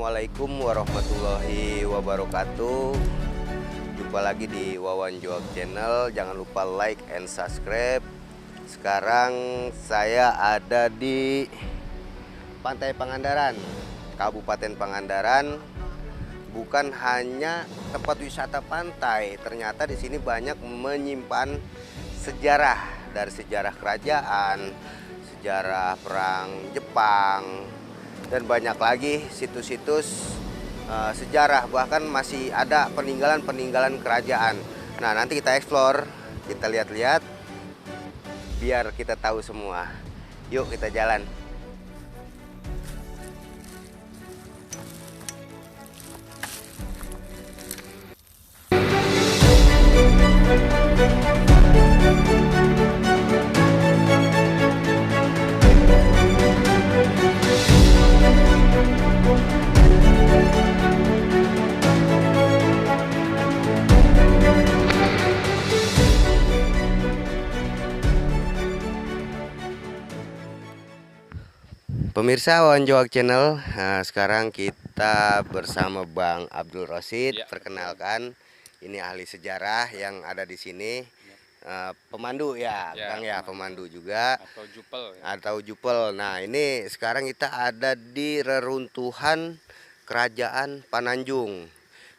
Assalamualaikum warahmatullahi wabarakatuh. Jumpa lagi di Wawan Joak Channel. Jangan lupa like and subscribe. Sekarang saya ada di Pantai Pangandaran, Kabupaten Pangandaran. Bukan hanya tempat wisata pantai, ternyata di sini banyak menyimpan sejarah, dari sejarah kerajaan, sejarah perang Jepang, dan banyak lagi situs-situs sejarah, bahkan masih ada peninggalan-peninggalan kerajaan. Nah, nanti kita explore, kita lihat-lihat biar kita tahu semua. Yuk kita jalan. Pemirsa Wawan Joak Channel, nah, sekarang kita bersama Bang Abdul Rosid. Ya, perkenalkan, ini ahli sejarah yang ada di sini, pemandu ya, Bang ya, pemandu juga, atau jupel ya. atau jupel. Nah, ini sekarang kita ada di reruntuhan Kerajaan Pananjung.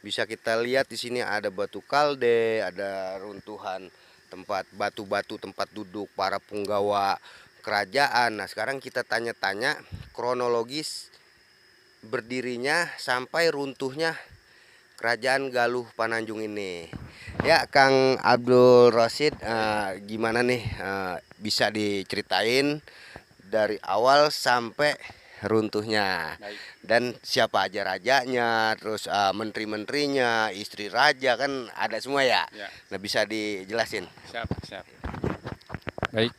Bisa kita lihat di sini ada batu kalde, ada runtuhan tempat batu-batu tempat duduk para punggawa kerajaan. Nah, sekarang kita tanya-tanya kronologis berdirinya sampai runtuhnya Kerajaan Galuh Pananjung ini. Ya, Kang Abdul Rosid, gimana nih, bisa diceritain dari awal sampai runtuhnya? Baik. Dan siapa aja rajanya, terus menteri-menterinya, istri raja, kan ada semua ya? Ya. Nah, bisa dijelasin? Siap. Baik,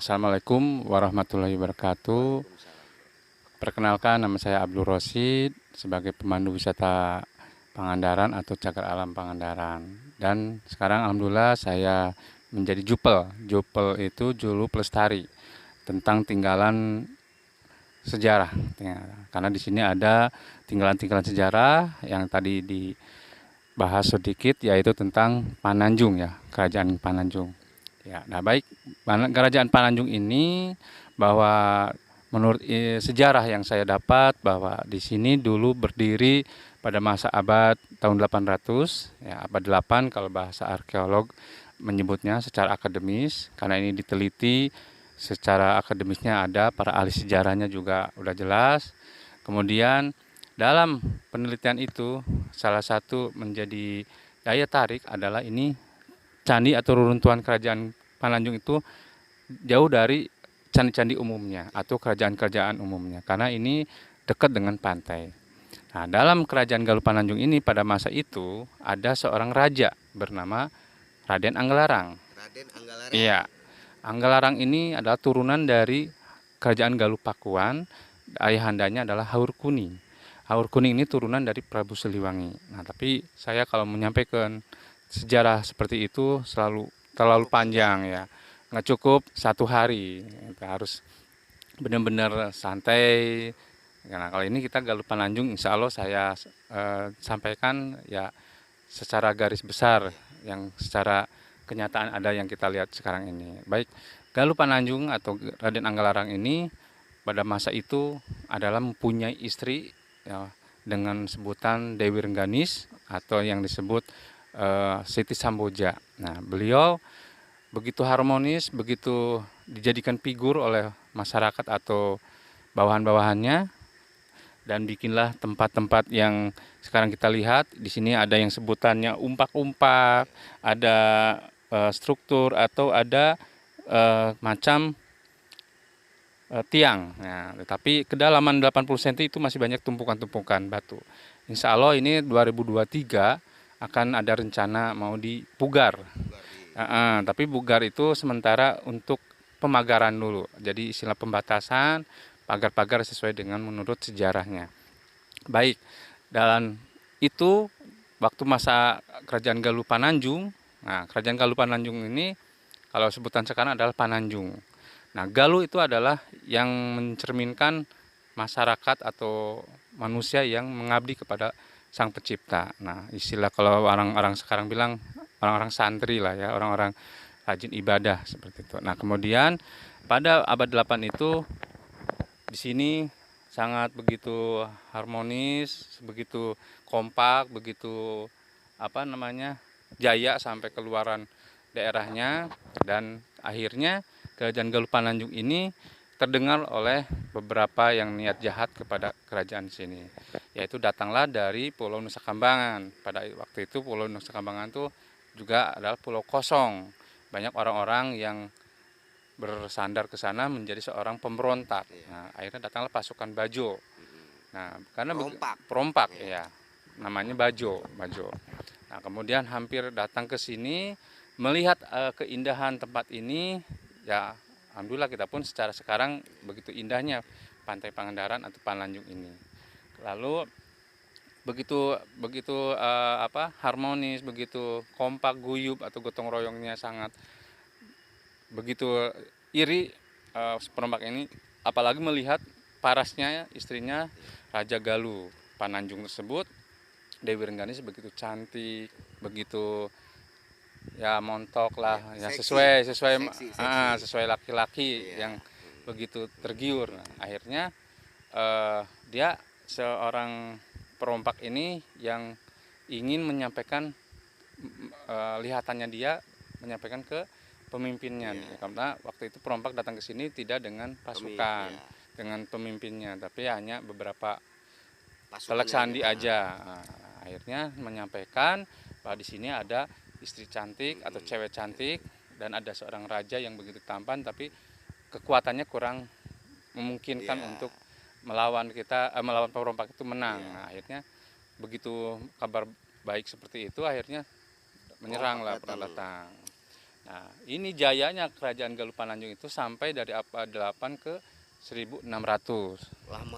Assalamualaikum warahmatullahi wabarakatuh. Perkenalkan, nama saya Abdul Rosid sebagai pemandu wisata Pangandaran atau Cagar Alam Pangandaran. Dan sekarang alhamdulillah saya menjadi jupel. Jupel itu julu pelestari tentang tinggalan sejarah. Karena di sini ada tinggalan-tinggalan sejarah yang tadi dibahas sedikit, yaitu tentang Pananjung ya, Kerajaan Pananjung. Ya, nah baik, Kerajaan Pananjung ini bahwa menurut sejarah yang saya dapat bahwa di sini dulu berdiri pada masa abad tahun 800 ya, abad 8 kalau bahasa arkeolog menyebutnya secara akademis, karena ini diteliti secara akademisnya, ada para ahli sejarahnya juga udah jelas. Kemudian dalam penelitian itu salah satu menjadi daya tarik adalah ini candi atau reruntuhan Kerajaan Pananjung itu jauh dari candi-candi umumnya atau kerajaan-kerajaan umumnya, karena ini dekat dengan pantai. Nah, dalam Kerajaan Galuh Pananjung ini pada masa itu ada seorang raja bernama Raden Anggalarang. Raden Anggalarang. Iya, Anggalarang ini adalah turunan dari Kerajaan Galuh Pakuan. Ayahandanya adalah Haur Kuning. Haur Kuning ini turunan dari Prabu Siliwangi. Nah, tapi saya kalau menyampaikan sejarah seperti itu terlalu panjang ya, nggak cukup satu hari, kita harus benar-benar santai. Nah, kalau ini kita Galuh Pananjung, insya Allah saya sampaikan ya secara garis besar, yang secara kenyataan ada yang kita lihat sekarang ini. Baik, Galuh Pananjung atau Raden Anggalarang ini pada masa itu adalah mempunyai istri ya, dengan sebutan Dewi Rengganis atau yang disebut Siti Samboja. Nah, beliau begitu harmonis, begitu dijadikan figur oleh masyarakat atau bawahan-bawahannya, dan bikinlah tempat-tempat yang sekarang kita lihat. Di sini ada yang sebutannya umpak-umpak, ada struktur, atau ada macam tiang. Nah, tetapi kedalaman 80 cm itu masih banyak tumpukan-tumpukan batu. Insya Allah ini 2023 akan ada rencana mau dipugar. Tapi pugar itu sementara untuk pemagaran dulu. Jadi istilah pembatasan, pagar-pagar sesuai dengan menurut sejarahnya. Baik, dan itu waktu masa Kerajaan Galuh Pananjung. Nah, Kerajaan Galuh Pananjung ini kalau sebutan sekarang adalah Pananjung. Nah, Galuh itu adalah yang mencerminkan masyarakat atau manusia yang mengabdi kepada Sang Pencipta. Nah, istilah kalau orang-orang sekarang bilang orang-orang santri lah ya, orang-orang rajin ibadah seperti itu. Nah, kemudian pada abad 8 itu di sini sangat begitu harmonis, begitu kompak, begitu apa namanya? Jaya sampai keluaran daerahnya, dan akhirnya Kerajaan Galuh Pananjung ini terdengar oleh beberapa yang niat jahat kepada kerajaan sini, yaitu datanglah dari Pulau Nusa Kambangan. Pada waktu itu Pulau Nusa Kambangan itu juga adalah pulau kosong, banyak orang-orang yang bersandar ke sana menjadi seorang pemberontak. Nah, akhirnya datanglah pasukan Bajo. Nah, karena perompak ya, namanya Bajo. Nah, kemudian hampir datang ke sini melihat keindahan tempat ini, ya alhamdulillah kita pun secara sekarang begitu indahnya Pantai Pangandaran atau Pananjung ini. Lalu begitu begitu harmonis, begitu kompak, guyup atau gotong royongnya sangat begitu iri perompak ini, apalagi melihat parasnya istrinya Raja Galuh Pananjung tersebut, Dewi Rengganis, begitu cantik, begitu ya montok lah, ya sesuai sesuai laki-laki yang begitu tergiur. Nah, akhirnya dia seorang perompak ini yang ingin menyampaikan lihatannya, dia menyampaikan ke pemimpinnya, karena waktu itu perompak datang ke sini tidak dengan pasukan, dengan pemimpinnya, tapi hanya beberapa telak sandi aja. Nah, akhirnya menyampaikan bahwa di sini ada istri cantik atau cewek cantik, dan ada seorang raja yang begitu tampan tapi kekuatannya kurang memungkinkan untuk melawan melawan perompak itu menang. Nah, akhirnya begitu kabar baik seperti itu, akhirnya menyeranglah, pernah datang. Nah, ini jayanya Kerajaan Galuh Pananjung itu sampai dari abad 8 ke 1600.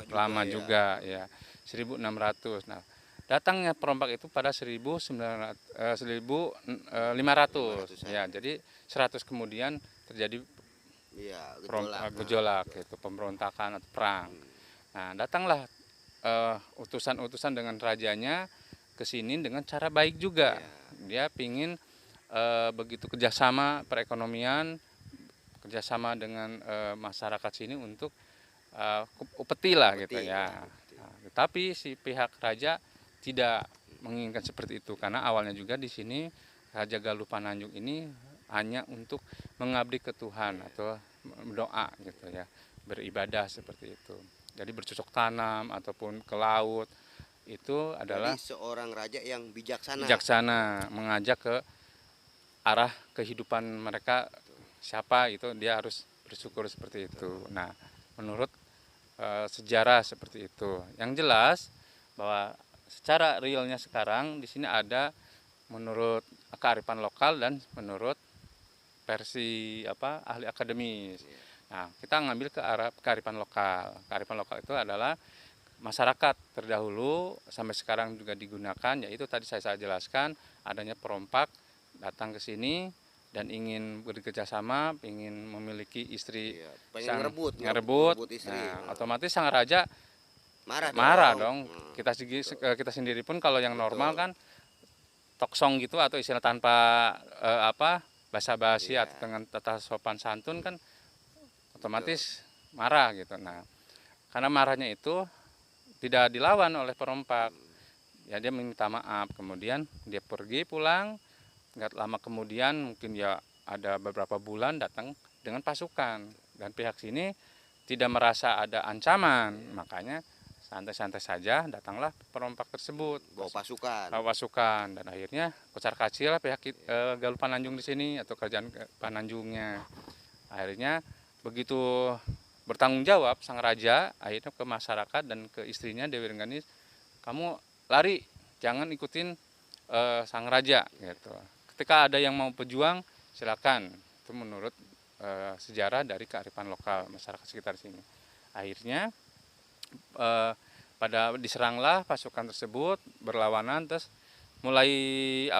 Lama juga ya. 1600. Nah, datangnya perompak itu pada 1500 ya. Jadi 100 kemudian terjadi gejolak itu, pemberontakan atau perang. Nah, datanglah utusan-utusan dengan rajanya ke sini dengan cara baik juga. Dia pingin begitu kerjasama perekonomian, kerjasama dengan masyarakat sini untuk upeti lah gitu ya. Nah, tetapi si pihak raja tidak menginginkan seperti itu, karena awalnya juga di sini Raja Galuh Pananjung ini hanya untuk mengabdi ke Tuhan atau berdoa gitu ya, beribadah seperti itu. Jadi bercocok tanam ataupun ke laut itu adalah seorang raja yang bijaksana, mengajak ke arah kehidupan mereka siapa itu, dia harus bersyukur seperti itu. Nah, menurut sejarah seperti itu. Yang jelas bahwa secara realnya sekarang di sini ada menurut kearifan lokal dan menurut versi ahli akademis. Nah, kita ngambil ke arah kearifan lokal. Kearifan lokal itu adalah masyarakat terdahulu sampai sekarang juga digunakan, yaitu tadi saya jelaskan adanya perompak datang ke sini dan ingin bekerja sama, ingin memiliki istri, ngerebut istri. Nah, otomatis sang raja marah dong. Kita sendiri pun kalau yang normal kan toksong gitu, atau istilah tanpa basa-basi atau dengan tata sopan santun kan otomatis marah gitu. Nah, karena marahnya itu tidak dilawan oleh perompak, ya dia minta maaf, kemudian dia pergi pulang. Nggak lama kemudian, mungkin ya ada beberapa bulan, datang dengan pasukan, dan pihak sini tidak merasa ada ancaman, makanya santai-santai saja datanglah perompak tersebut bawa pasukan, dan akhirnya kocar-kacir lah pihak Galuh Pananjung di sini atau kerajaan Pananjungnya. Akhirnya begitu bertanggung jawab sang raja akhirnya ke masyarakat dan ke istrinya Dewi Rengganis, kamu lari, jangan ikutin sang raja gitu. Ketika ada yang mau pejuang, silakan. Itu menurut sejarah dari kearifan lokal masyarakat sekitar sini. Akhirnya pada diseranglah pasukan tersebut, berlawanan, terus mulai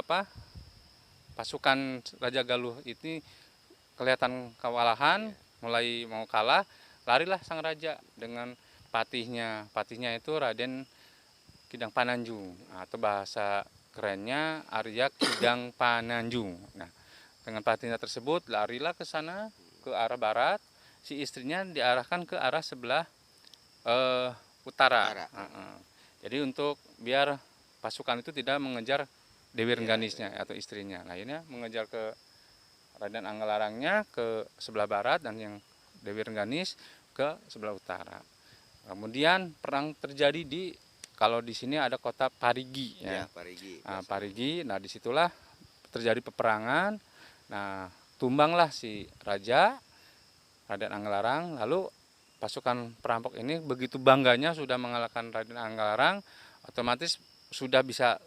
pasukan Raja Galuh ini kelihatan kewalahan, mulai mau kalah, larilah sang raja dengan patihnya. Patihnya itu Raden Kidang Pananjung, atau bahasa kerennya Arya Kidang Pananjung. Nah, dengan patinya tersebut larilah ke sana ke arah barat, si istrinya diarahkan ke arah sebelah utara. Utara. Jadi untuk biar pasukan itu tidak mengejar Dewi Iya, Rengganisnya atau istrinya. Nah, akhirnya mengejar ke Raden Anggalarangnya ke sebelah barat dan yang Dewi Rengganis ke sebelah utara. Kemudian perang terjadi di, kalau di sini ada kota Parigi Iya, ya. Parigi. Nah, Parigi, nah disitulah terjadi peperangan. Nah, tumbanglah si raja Raden Anggalarang. Lalu pasukan perampok ini begitu bangganya sudah mengalahkan Raden Anggalarang, otomatis sudah bisa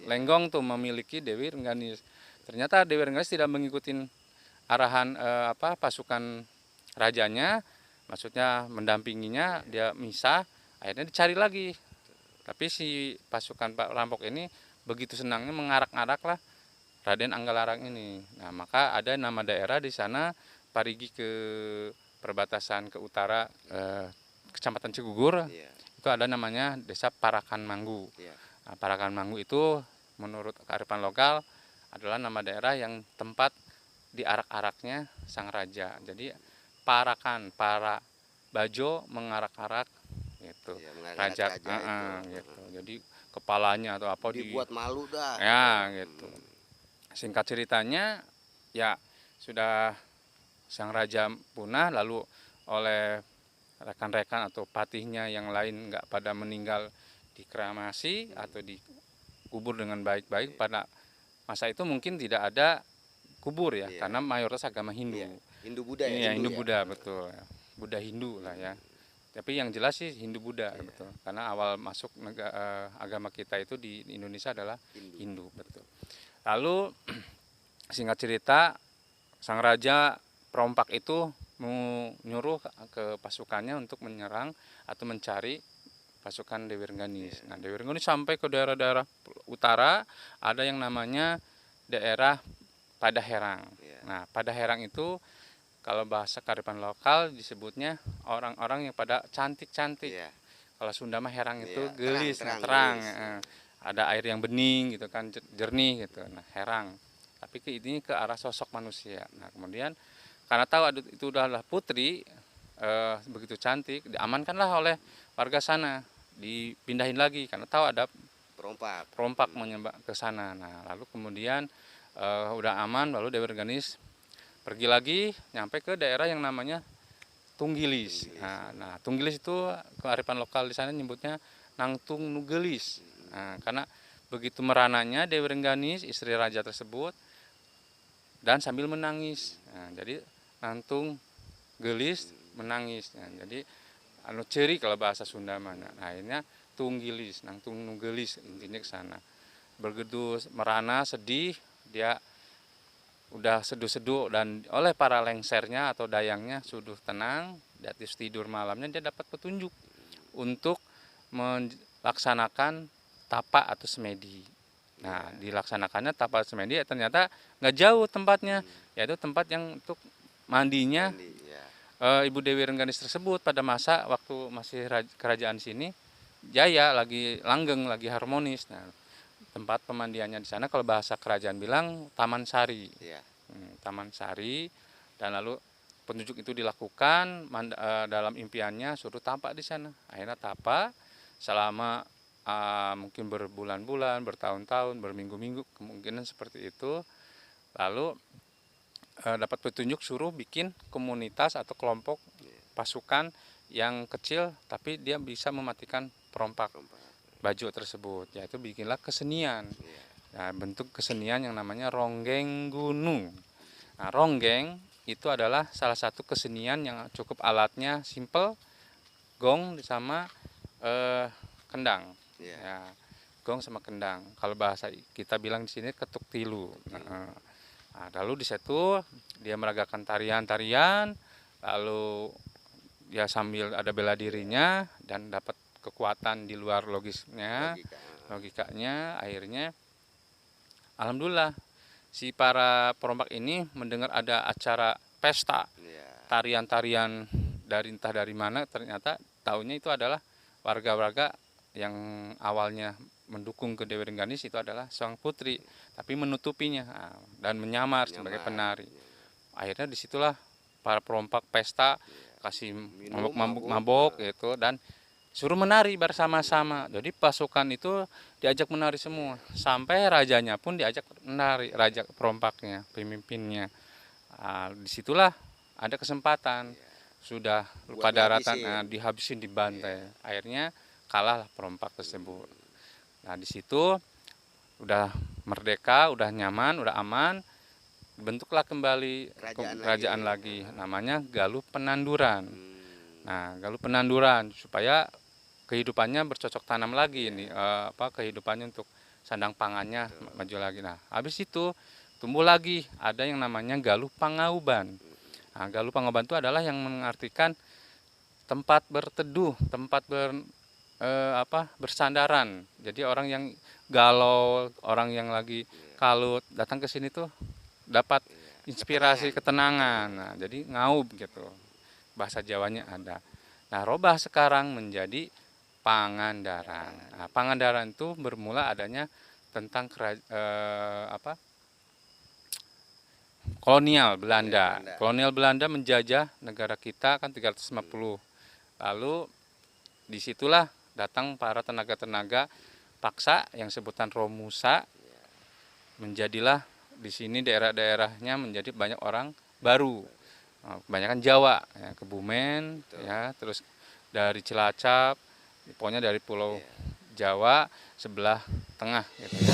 lenggong tuh memiliki Dewi Rengganis. Ternyata Dewi Rengganis tidak mengikuti arahan pasukan rajanya, maksudnya mendampinginya, dia misah, akhirnya dicari lagi. Tapi si pasukan perampok ini begitu senangnya mengarak-arak lah Raden Anggalarang ini. Nah, maka ada nama daerah di sana, Parigi ke perbatasan ke utara Kecamatan Cigugur, Iya. itu ada namanya Desa Parakan Manggu. Iya. Nah, Parakan Manggu itu menurut kearifan lokal adalah nama daerah yang tempat diarak-araknya sang raja. Jadi Parakan, para Bajo mengarak-arak gitu. Iya, mengarak Raja, raja itu. gitu. Jadi kepalanya atau apa Dibuat malu dah. ya gitu. Singkat ceritanya ya sudah sang raja punah, lalu oleh rekan-rekan atau patihnya yang lain nggak pada meninggal dikremasi atau dikubur dengan baik-baik. Pada masa itu mungkin tidak ada kubur ya, Iya. karena mayoritas agama Hindu. Iya. Hindu Buddha ya. Iya, Hindu ya? Buddha betul. Buddha Hindu lah ya. Tapi yang jelas sih Hindu Buddha betul. Karena awal masuk agama kita itu di Indonesia adalah Hindu betul. Lalu singkat cerita, sang raja perompak itu menyuruh ke pasukannya untuk menyerang atau mencari pasukan Dewi Rengganis. Nah, Dewi Rengganis sampai ke daerah-daerah utara, ada yang namanya daerah Padaherang. Nah, Padaherang itu kalau bahasa kearifan lokal disebutnya orang-orang yang pada cantik-cantik. Kalau Sunda mah herang itu gelis, terang. Ada air yang bening gitu kan, jernih gitu. Nah, herang. Tapi ini ke arah sosok manusia. Nah, kemudian karena tahu itu adalah putri begitu cantik, diamankanlah oleh warga sana, dipindahin lagi karena tahu ada perompak menyembah ke sana. Nah, lalu kemudian udah aman, lalu Dewi Rengganis pergi lagi nyampe ke daerah yang namanya Tunggilis. Nah, Tunggilis itu kearifan lokal di sana nyebutnya Nangtung Nugelis. Nah, karena begitu merananya Dewi Rengganis istri raja tersebut dan sambil menangis. Nah, jadi Nangtung Gelis menangis. Nah, jadi ceri kalau bahasa Sunda mana. Nah, akhirnya Tunggilis, Nangtung Nugelis intinya ke sana. Begitu merana sedih, dia udah seduh-seduh dan oleh para lengsernya atau dayangnya sudah tenang, di atas tidur malamnya dia dapat petunjuk untuk melaksanakan tapa atau semedi. Nah, dilaksanakannya tapa semedi ternyata nggak jauh tempatnya, yaitu tempat yang untuk mandinya Ibu Dewi Rengganis tersebut pada masa waktu masih kerajaan sini jaya, lagi langgeng, lagi harmonis. Nah, tempat pemandiannya di sana kalau bahasa kerajaan bilang Taman Sari. Taman Sari, dan lalu petunjuk itu dilakukan dalam impiannya suruh tapak di sana. Akhirnya tapak selama mungkin berbulan-bulan, bertahun-tahun, berminggu-minggu, kemungkinan seperti itu. Lalu dapat petunjuk suruh bikin komunitas atau kelompok pasukan yang kecil tapi dia bisa mematikan perompak Bajo tersebut, yaitu bikinlah kesenian. Nah, bentuk kesenian yang namanya ronggeng gunung. Nah, ronggeng itu adalah salah satu kesenian yang cukup alatnya simple, gong sama kendang. Ya, gong sama kendang. Kalau bahasa kita bilang di sini ketuk tilu. Nah, lalu di situ dia meragakan tarian-tarian, lalu dia sambil ada bela dirinya dan dapat kekuatan di luar logikanya, akhirnya alhamdulillah si para perompak ini mendengar ada acara pesta tarian-tarian dari entah dari mana, ternyata taunya itu adalah warga-warga yang awalnya mendukung ke Dewi Rengganis itu adalah sang putri, tapi menutupinya dan menyamar sebagai penari. Akhirnya disitulah para perompak pesta kasih mabok-mabok gitu dan suruh menari bersama-sama. Jadi pasukan itu diajak menari semua, sampai rajanya pun diajak menari, raja perompaknya, pemimpinnya. Disitulah ada kesempatan, sudah luka daratan, dihabisin, dibantai. Akhirnya kalahlah perompak tersebut. Nah di situ udah merdeka, udah nyaman, udah aman, bentuklah kembali kerajaan lagi, namanya Galuh Penanduran. Nah Galuh Penanduran supaya kehidupannya bercocok tanam lagi ini, kehidupannya untuk sandang pangannya maju lagi. Nah habis itu tumbuh lagi ada yang namanya Galuh Pangauban. Nah, Galuh Pangauban itu adalah yang mengartikan tempat berteduh, tempat bersandaran. Jadi orang yang galau, orang yang lagi kalut datang ke sini tuh dapat inspirasi ketenangan. Nah, jadi ngaub gitu. Bahasa Jawanya ada. Nah, robah sekarang menjadi Pangandaran. Nah, Pangandaran itu bermula adanya tentang kolonial Belanda. Kolonial Belanda menjajah negara kita kan 350. Lalu disitulah datang para tenaga-tenaga paksa yang sebutan Romusa, menjadilah di sini daerah-daerahnya menjadi banyak orang baru. Kebanyakan Jawa, ya, Kebumen, ya, terus dari Cilacap, pokoknya dari Pulau Jawa sebelah tengah gitu ya.